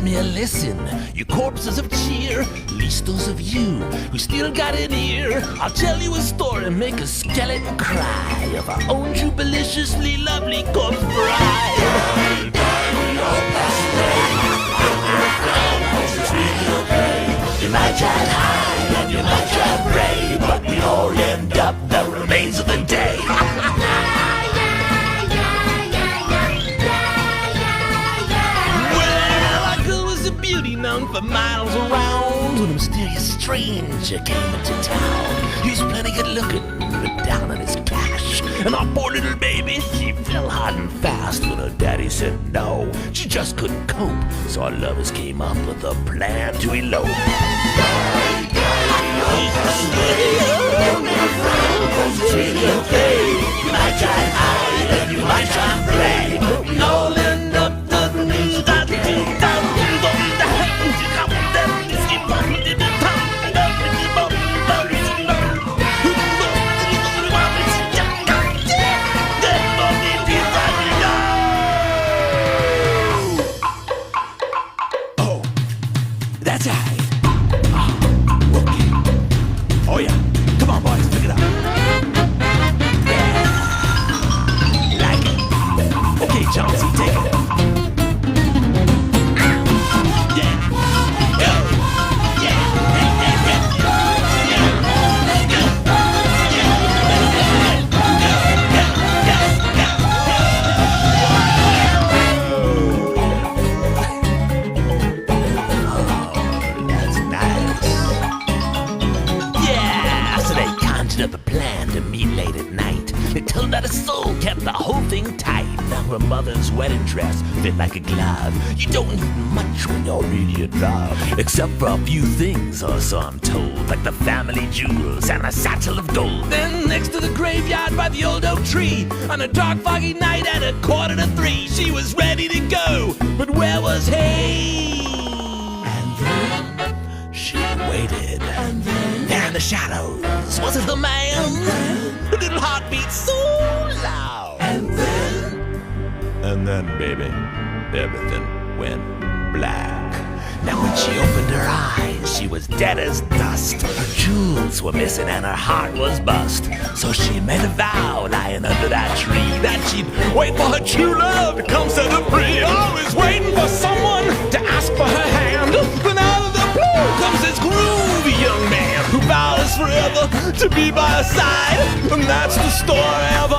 me a lesson. You corpses of cheer, at least those of you who still got an ear. I'll tell you a story, make a skeleton cry of our own jubiliciously lovely corpse bride. You might try high and you might try pray, but we all end up the remains of the day. Known for miles around, when a mysterious stranger came into town. He was plenty good looking, but down on his cash. And our poor little baby, she fell hard and fast when her daddy said no. She just couldn't cope, so our lovers came up with a plan to elope. You might try hide and you might try play, but we all end up the That's right. Okay. Oh yeah. Come on, boys, pick it up. Yeah. Like it. Okay, Chauncey, take it. Yeah. Go. Yeah. Up a plan to meet late at night. It turned out a soul kept the whole thing tight. Now her mother's wedding dress fit like a glove. You don't need much when you're really in love, except for a few things, or so I'm told, like the family jewels and a satchel of gold. Then next to the graveyard by the old oak tree, on a dark foggy night at 2:45, she was ready to go, but where was he? And then she waited. And then there in the shadows, was it the man? The little heartbeat so loud. And then, baby, everything went black. Now when she opened her eyes, she was dead as dust. Her jewels were missing and her heart was bust. So she made a vow lying under that tree that she'd wait for her true love to come set her free. Always waiting for someone to ask for her hand. Then out of the blue comes this groovy young man who vows forever to be by her side. And that's the story of